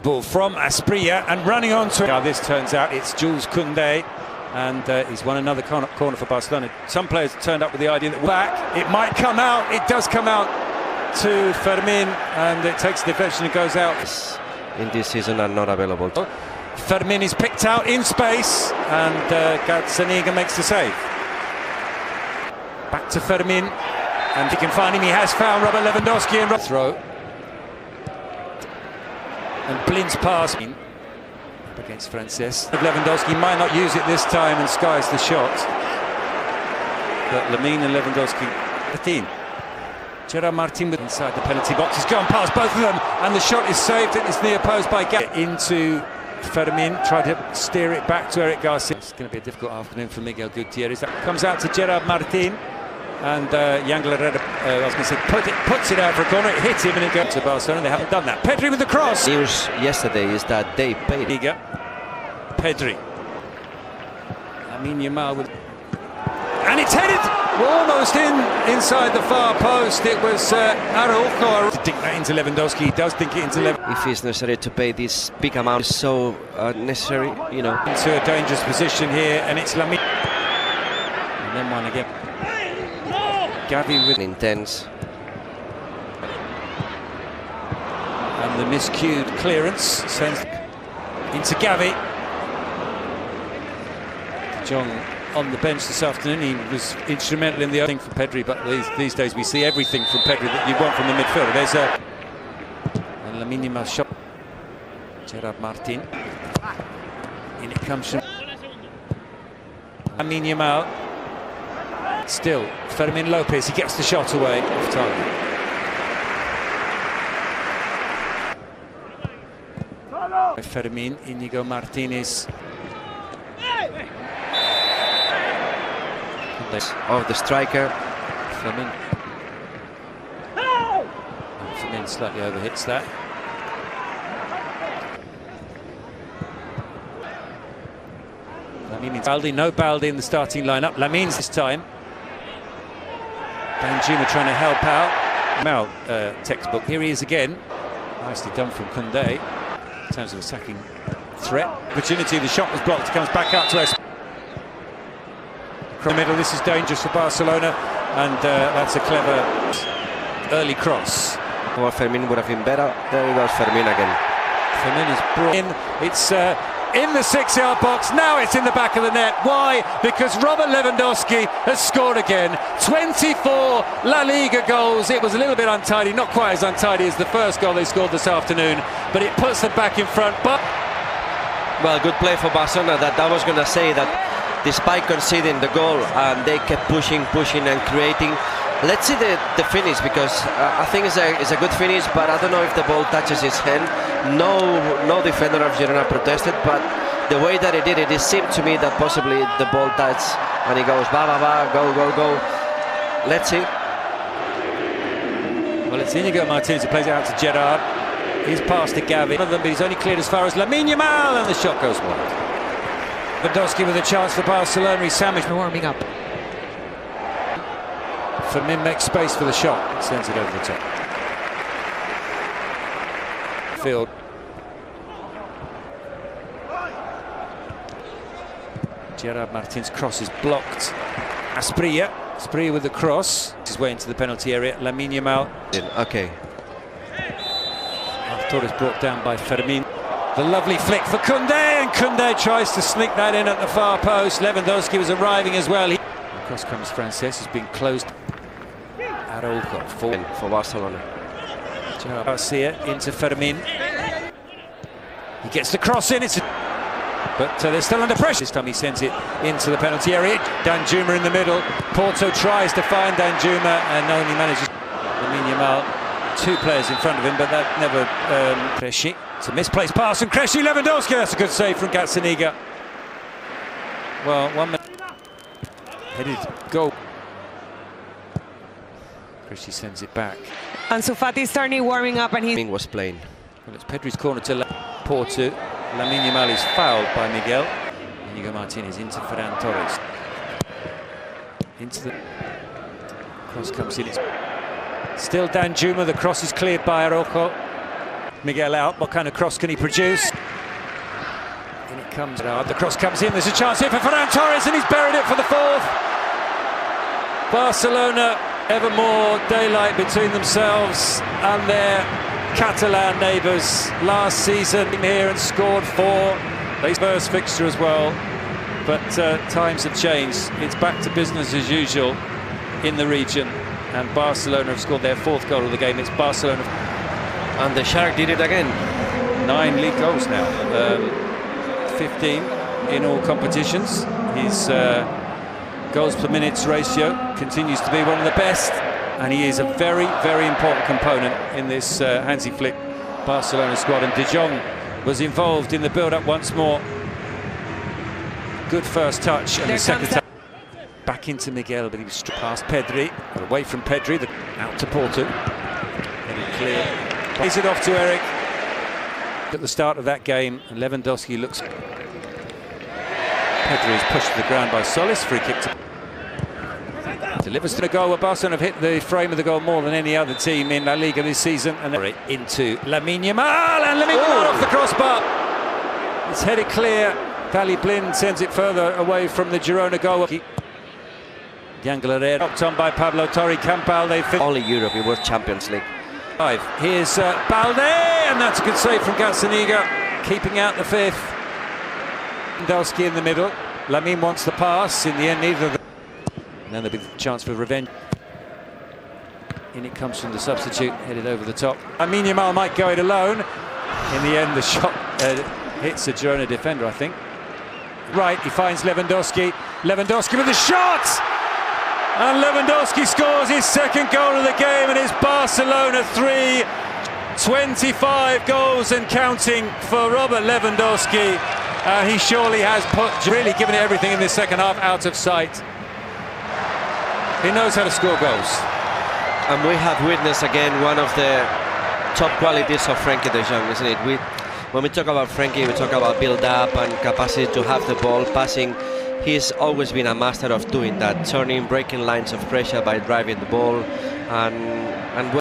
ball from Asprilla and running on to... Now this turns out it's Jules Koundé, and he's won another corner for Barcelona. Some players turned up with the idea that back, it might come out. It does come out to Fermin, and it takes the deflection and goes out. In this season are not available. Fermin is picked out in space, and Gazzaniga makes the save. Back to Fermin, and he can find him. He has found Robert Lewandowski and throw. And Blind's pass up against Frances. Lewandowski might not use it this time and skies the shot. But Lamine and Lewandowski, Martin. Gerard Martin with inside the penalty box. He's gone past both of them, and the shot is saved. It's near post by into Fermin. Tried to steer it back to Eric Garcia. It's going to be a difficult afternoon for Miguel Gutierrez. That comes out to Gerard Martin. And Yangel Herrera, I was going to say, puts it out for a corner. It hits him and it goes to Barcelona. They haven't done that. Pedri with the cross. News yesterday is that they paid. Pedri. Lamine Yamal with... And it's headed almost inside the far post. It was Araujo. To dink that into Lewandowski. He does dink it into Lewandowski. If it's necessary to pay this big amount, it's so necessary, you know. Into a dangerous position here, and it's Lamine. And then one again. Gavi with intense. And the miscued clearance sends into Gavi. De Jong on the bench this afternoon. He was instrumental in the thing for Pedri, but these days we see everything from Pedri that you want from the midfielder. There's and Lamine Yamal shot. Gerard Martin. In it comes from Lamine Yamal. Still, Fermin Lopez, he gets the shot away off target. Fermin, Inigo Martinez. Of the striker. Fermin. Fermin slightly overhits that. Lamine, Baldi, no Baldi in the starting lineup. Lamine's this time. Danjuma trying to help out. Mal textbook. Here he is again. Nicely done from Koundé. In terms of attacking threat. Opportunity, the shot was blocked. Comes back up to us. From the middle, this is dangerous for Barcelona. And that's a clever early cross. Well, Fermin would have been better. There goes Fermin again. Fermin is brought in. It's in the 6-yard box. Now it's in the back of the net. Why? Because Robert Lewandowski has scored again. 24 La Liga goals. It was a little bit untidy, not quite as untidy as the first goal they scored this afternoon, but it puts them back in front. But well, good play for Barcelona. That I was going to say that despite conceding the goal, they kept pushing and creating. Let's see the finish, because I think it's a good finish, but I don't know if the ball touches his hand. No defender of Girona protested, but the way that he did it seemed to me that possibly the ball touched and he goes ba ba ba, go. Let's see. Well, it's Inigo Martinez who plays it out to Gerard. He's passed to Gavi. One of them, but he's only cleared as far as Lamine Yamal, and the shot goes wide. Lewandowski with a chance for Barcelona. He's sandwiched. Warming up. Fermin makes space for the shot, sends it over the top. Field. Gerard Martin's cross is blocked. Asprilla with the cross. His way into the penalty area. Lamine Yamal. Okay. Torres brought down by Fermin. The lovely flick for Koundé, and Koundé tries to sneak that in at the far post. Lewandowski was arriving as well. Across comes Frances, has been closed. Araujo for Barcelona. Garcia into Fermin. He gets the cross in. But they're still under pressure. This time he sends it into the penalty area. Danjuma in the middle. Porto tries to find Danjuma and only manages. Lamine Yamal, two players in front of him, but that never. Cresci. It's a misplaced pass from Cresci. Lewandowski. That's a good save from Gazzaniga. Well, one minute. Headed goal. Cresci sends it back. Ansu Fati's starting warming up, and he was playing. Well, it's Pedri's corner to Porto. Lamine Yamal is fouled by Miguel. Inigo Martinez into Ferran Torres. Into the cross comes in. It's still Danjuma. The cross is cleared by Araujo. Miguel out. What kind of cross can he produce? In it comes out. The cross comes in. There's a chance here for Ferran Torres, and he's buried it for the fourth. Barcelona ever more daylight between themselves and their Catalan neighbours. Last season here and scored 4. They first fixture as well, but times have changed. It's back to business as usual in the region, and Barcelona have scored their 4th goal of the game. It's Barcelona, and the Shark did it again. 9 league goals now, 15 in all competitions. His goals per minutes ratio continues to be one of the best, and he is a very, very important component in this Hansi Flick Barcelona squad. And De Jong was involved in the build-up once more. Good first touch, and the second touch. Back into Miguel, but he was past Pedri, away from Pedri, out to Porto. Very clear. Plays it off to Eric. At the start of that game, Lewandowski looks. Pedri is pushed to the ground by Solis. Free kick to. Delivers to the goal, where Barcelona have hit the frame of the goal more than any other team in La Liga this season. And then into Lamine Yamal, and Lamine Yamal off the crossbar. It's headed clear. Valley Blin sends it further away from the Girona goal. Yangel Herrera knocked on by Pablo Torre Campal. They fit. Only Europe, it was Champions League. Here's Balde, and that's a good save from Gazzaniga, keeping out the 5th. Lewandowski in the middle. Lamine wants the pass. In the end, neither of them. And then there'll be the chance for revenge. In it comes from the substitute, headed over the top. Lamine Yamal might go it alone. In the end, the shot hits a Girona defender, I think. Right, he finds Lewandowski. Lewandowski with the shot! And Lewandowski scores his 2nd goal of the game, and it's Barcelona 3. 25 goals and counting for Robert Lewandowski. He surely has really given it everything in this second half, out of sight. He knows how to score goals. And we have witnessed again one of the top qualities of Frenkie de Jong, isn't it? When we talk about Frenkie, we talk about build-up and capacity to have the ball, passing. He's always been a master of doing that, turning, breaking lines of pressure by driving the ball, and